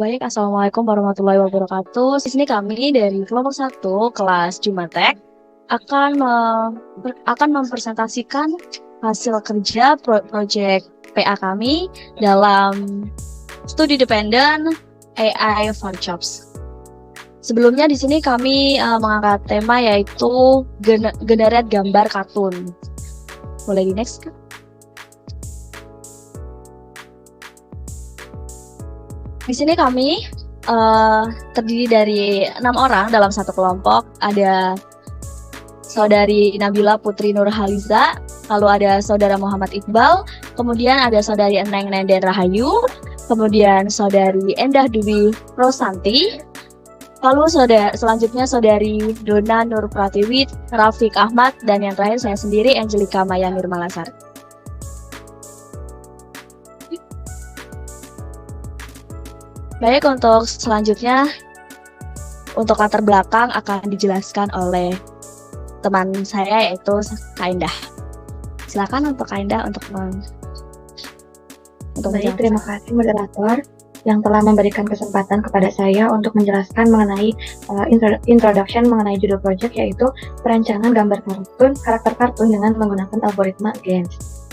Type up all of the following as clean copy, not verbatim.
Baik, Assalamualaikum warahmatullahi wabarakatuh. Di sini kami dari kelompok 1 kelas Jumatek akan mempresentasikan hasil kerja proyek PA kami dalam studi dependen AI for Jobs. Sebelumnya di sini kami mengangkat tema yaitu generate gambar kartun. Boleh di next, Kak? Di sini kami terdiri dari 6 orang dalam satu kelompok. Ada Saudari Nabila Putri Nurhaliza, lalu ada Saudara Muhammad Iqbal, kemudian ada Saudari Eneng Nenden Rahayu, kemudian Saudari Endah Dwi Rosanti, lalu selanjutnya Saudari Dona Nur Pratiwi, Rafiq Ahmad, dan yang terakhir saya sendiri, Angelika Maya Nurmalasar. Baik, untuk selanjutnya, untuk latar belakang akan dijelaskan oleh teman saya yaitu Kak Indah. Silakan untuk Kak Indah untuk Baik, terima kasih moderator yang telah memberikan kesempatan kepada saya untuk menjelaskan mengenai introduction mengenai judul project, yaitu perancangan gambar karakter kartun dengan menggunakan algoritma GANs.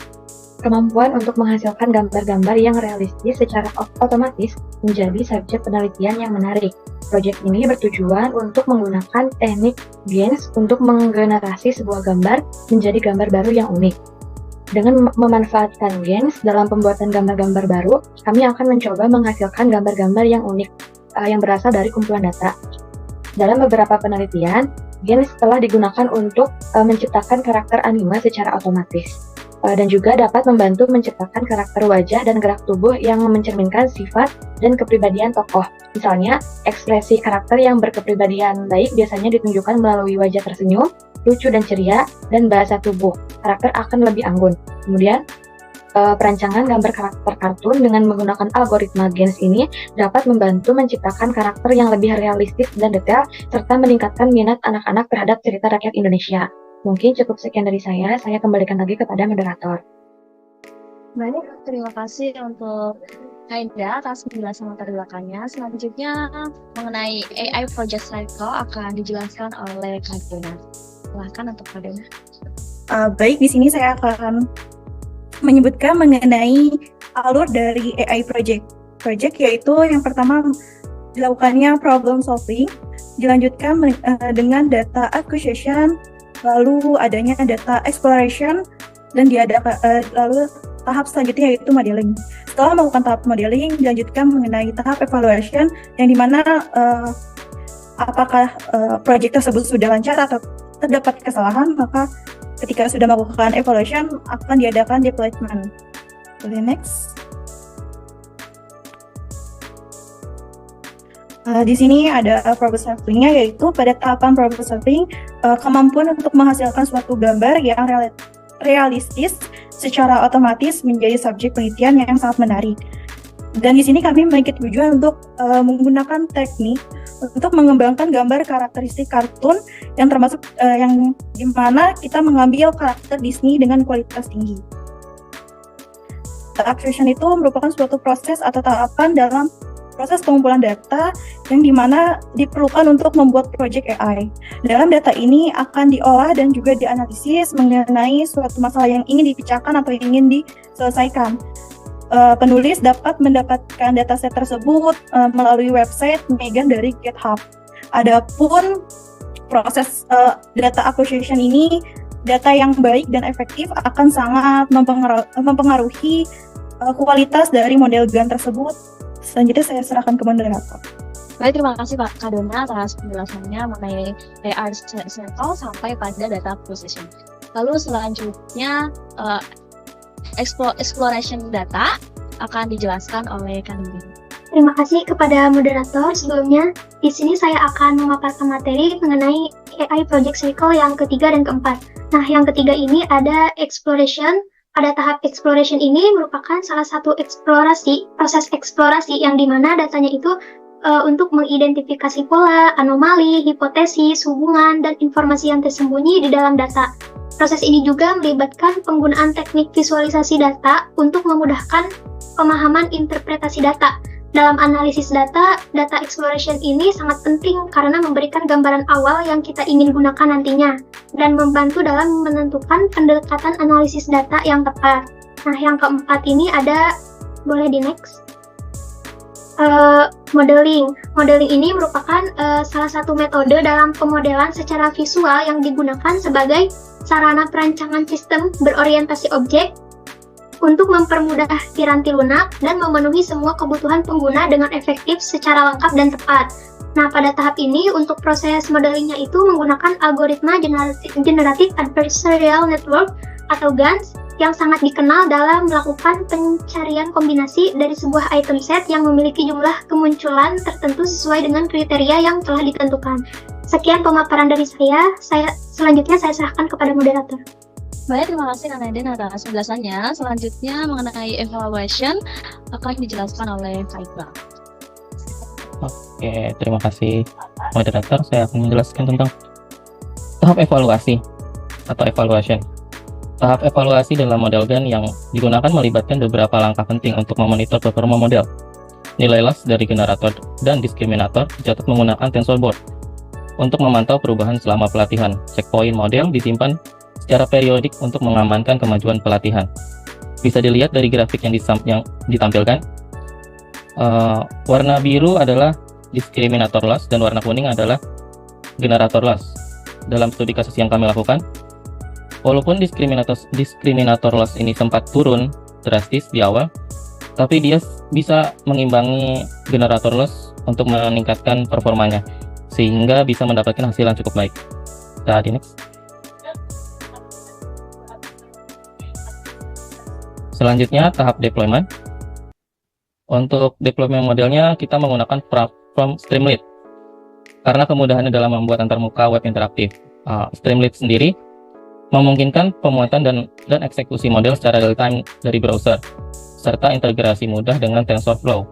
Kemampuan untuk menghasilkan gambar-gambar yang realistis secara otomatis menjadi subjek penelitian yang menarik. Proyek ini bertujuan untuk menggunakan teknik GANs untuk menggenerasi sebuah gambar menjadi gambar baru yang unik. Dengan memanfaatkan GANs dalam pembuatan gambar-gambar baru, kami akan mencoba menghasilkan gambar-gambar yang unik yang berasal dari kumpulan data. Dalam beberapa penelitian, GANs telah digunakan untuk menciptakan karakter anime secara otomatis. Dan juga dapat membantu menciptakan karakter wajah dan gerak tubuh yang mencerminkan sifat dan kepribadian tokoh. Misalnya, ekspresi karakter yang berkepribadian baik biasanya ditunjukkan melalui wajah tersenyum, lucu dan ceria, dan bahasa tubuh. Karakter akan lebih anggun. Kemudian, perancangan gambar karakter kartun dengan menggunakan algoritma GANs ini dapat membantu menciptakan karakter yang lebih realistis dan detail, serta meningkatkan minat anak-anak terhadap cerita rakyat Indonesia. Mungkin cukup sekian dari saya kembalikan lagi kepada moderator. Baik, terima kasih untuk Kak Indah atas penjelasan latar belakangnya. Selanjutnya mengenai AI Project Cycle akan dijelaskan oleh Kak Dona. Silakan untuk Kak Dona. Baik, di sini saya akan menyebutkan mengenai alur dari AI project, yaitu yang pertama dilakukannya problem solving, dilanjutkan dengan data acquisition, lalu adanya data exploration, dan lalu tahap selanjutnya yaitu modeling. Setelah melakukan tahap modeling, dilanjutkan mengenai tahap evaluation, yang dimana apakah project tersebut sudah lancar atau terdapat kesalahan, maka ketika sudah melakukan evaluation akan diadakan deployment. Boleh next. Di sini ada problem solving-nya, yaitu pada tahapan problem solving, kemampuan untuk menghasilkan suatu gambar yang realistis secara otomatis menjadi subjek penelitian yang sangat menarik. Dan di sini kami memiliki tujuan untuk menggunakan teknik untuk mengembangkan gambar karakteristik kartun yang termasuk yang dimana kita mengambil karakter Disney dengan kualitas tinggi. Acquisition itu merupakan suatu proses atau tahapan dalam proses pengumpulan data yang dimana diperlukan untuk membuat project AI. Dalam data ini akan diolah dan juga dianalisis mengenai suatu masalah yang ingin dipecahkan atau ingin diselesaikan. Penulis dapat mendapatkan dataset tersebut melalui website Megan dari GitHub. Adapun proses data acquisition ini, data yang baik dan efektif akan sangat mempengaruhi kualitas dari model GAN tersebut. Selanjutnya saya serahkan ke moderator. Baik, terima kasih Pak Kak Dona atas penjelasannya mengenai AI Cycle sampai pada data acquisition. Lalu selanjutnya exploration data akan dijelaskan oleh Kak Nindi. Terima kasih kepada moderator. Sebelumnya, di sini saya akan memaparkan materi mengenai AI Project Cycle yang ketiga dan keempat. Nah, yang ketiga ini ada exploration. Pada tahap exploration ini merupakan salah satu proses eksplorasi yang dimana datanya itu untuk mengidentifikasi pola, anomali, hipotesis, hubungan, dan informasi yang tersembunyi di dalam data. Proses ini juga melibatkan penggunaan teknik visualisasi data untuk memudahkan pemahaman interpretasi data. Dalam analisis data, data exploration ini sangat penting karena memberikan gambaran awal yang kita ingin gunakan nantinya dan membantu dalam menentukan pendekatan analisis data yang tepat. Nah, yang keempat ini ada, boleh di next. Modeling. Modeling ini merupakan salah satu metode dalam pemodelan secara visual yang digunakan sebagai sarana perancangan sistem berorientasi objek untuk mempermudah piranti lunak dan memenuhi semua kebutuhan pengguna dengan efektif secara lengkap dan tepat. Nah, pada tahap ini, untuk proses modelingnya itu menggunakan algoritma Generative Adversarial Network atau GANS yang sangat dikenal dalam melakukan pencarian kombinasi dari sebuah item set yang memiliki jumlah kemunculan tertentu sesuai dengan kriteria yang telah ditentukan. Sekian pemaparan dari saya. Selanjutnya saya serahkan kepada moderator. Baik, terima kasih Kak Naden atas penjelasannya. Selanjutnya mengenai evaluation akan dijelaskan oleh Kak Iqbal. Oke, terima kasih moderator. Saya akan menjelaskan tentang tahap evaluasi atau evaluation. Tahap evaluasi dalam model GAN yang digunakan melibatkan beberapa langkah penting untuk memonitor performa model. Nilai loss dari generator dan diskriminator dicatat menggunakan TensorBoard. Untuk memantau perubahan selama pelatihan, checkpoint model disimpan secara periodik untuk mengamankan kemajuan pelatihan. Bisa dilihat dari grafik yang ditampilkan. Warna biru adalah diskriminator loss dan warna kuning adalah generator loss. Dalam studi kasus yang kami lakukan, walaupun diskriminator loss ini sempat turun drastis di awal, tapi dia bisa mengimbangi generator loss untuk meningkatkan performanya, sehingga bisa mendapatkan hasil yang cukup baik. Tadi next. Selanjutnya tahap deployment. Untuk deployment modelnya kita menggunakan platform Streamlit karena kemudahannya dalam membuat antarmuka web interaktif. Streamlit sendiri memungkinkan pemuatan dan eksekusi model secara real time dari browser serta integrasi mudah dengan TensorFlow.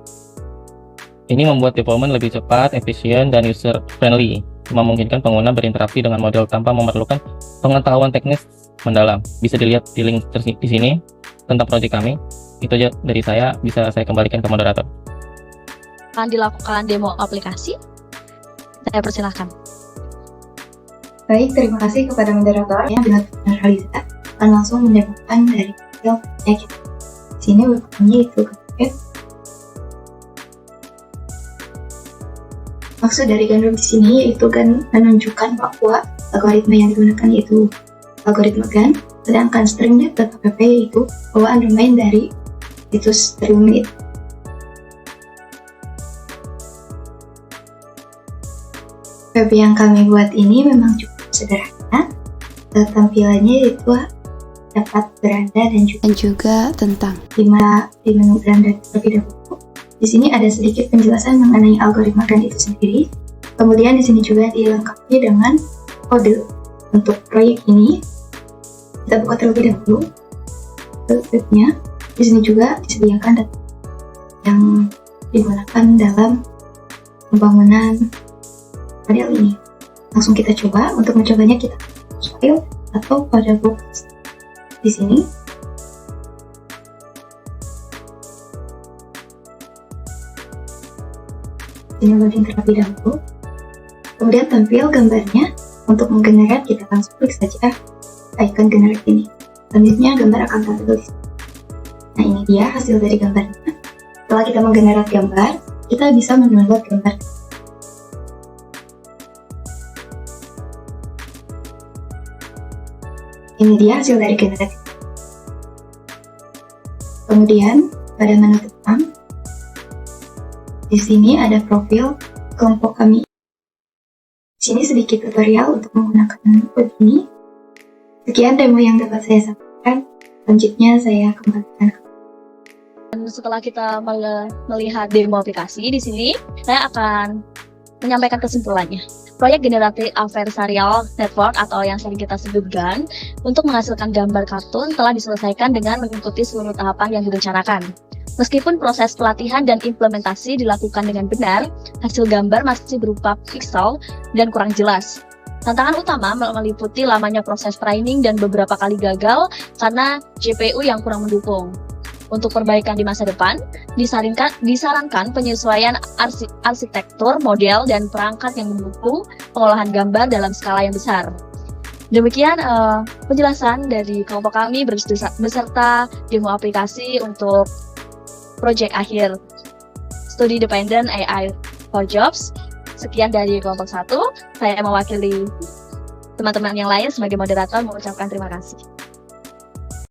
Ini membuat deployment lebih cepat, efisien, dan user friendly, memungkinkan pengguna berinteraksi dengan model tanpa memerlukan pengetahuan teknis mendalam. Bisa dilihat di link di sini tentang proyek kami. Itu aja dari saya, bisa saya kembalikan ke moderator. Akan dilakukan demo aplikasi. Saya persilahkan. Baik, terima kasih kepada moderator yang benar-benar Haliza akan langsung mendemokan dari skill kita. Di sini webcamnya itu kepake. Maksud dari GAN di sini yaitu GAN menunjukkan bahwa algoritma yang digunakan yaitu algoritma GAN, sedangkan Streamlit.app yaitu bawaan domain dari situs Streamlit. Web yang kami buat ini memang cukup sederhana. Tampilannya itu dapat beranda dan juga tentang di menu beranda terlebih dahulu. Di sini ada sedikit penjelasan mengenai algoritma GAN itu sendiri. Kemudian di sini juga dilengkapi dengan kode untuk proyek ini. Kita buka terlebih dahulu webnya. Di sini juga disediakan data yang digunakan dalam pembangunan model ini. Langsung kita coba. Untuk mencobanya kita file atau pada box di sini. Ini loading terlebih dahulu. Kemudian tampil gambarnya. Untuk menggenerate kita langsung klik saja icon generate ini. Selanjutnya gambar akan tampil di sini. Nah, ini dia hasil dari gambarnya. Setelah kita menggenerate gambar, kita bisa mendownload gambar. Ini dia hasil dari generate. Kemudian pada menu depan, di sini ada profil kelompok kami. Di sini sedikit tutorial untuk menggunakan web ini. Sekian demo yang dapat saya sampaikan. Selanjutnya saya kembalikan. Dan setelah kita melihat demo aplikasi di sini, saya akan menyampaikan kesimpulannya. Proyek Generative Adversarial Network atau yang sering kita sebut GAN untuk menghasilkan gambar kartun telah diselesaikan dengan mengikuti seluruh tahapan yang direncanakan. Meskipun proses pelatihan dan implementasi dilakukan dengan benar, hasil gambar masih berupa pixel dan kurang jelas. Tantangan utama meliputi lamanya proses training dan beberapa kali gagal karena GPU yang kurang mendukung. Untuk perbaikan di masa depan, disarankan penyesuaian arsitektur, model, dan perangkat yang mendukung pengolahan gambar dalam skala yang besar. Demikian penjelasan dari kelompok kami beserta demo aplikasi untuk proyek akhir Studi Dependent AI for Jobs. Sekian dari kelompok 1. Saya mewakili teman-teman yang lain sebagai moderator mengucapkan terima kasih.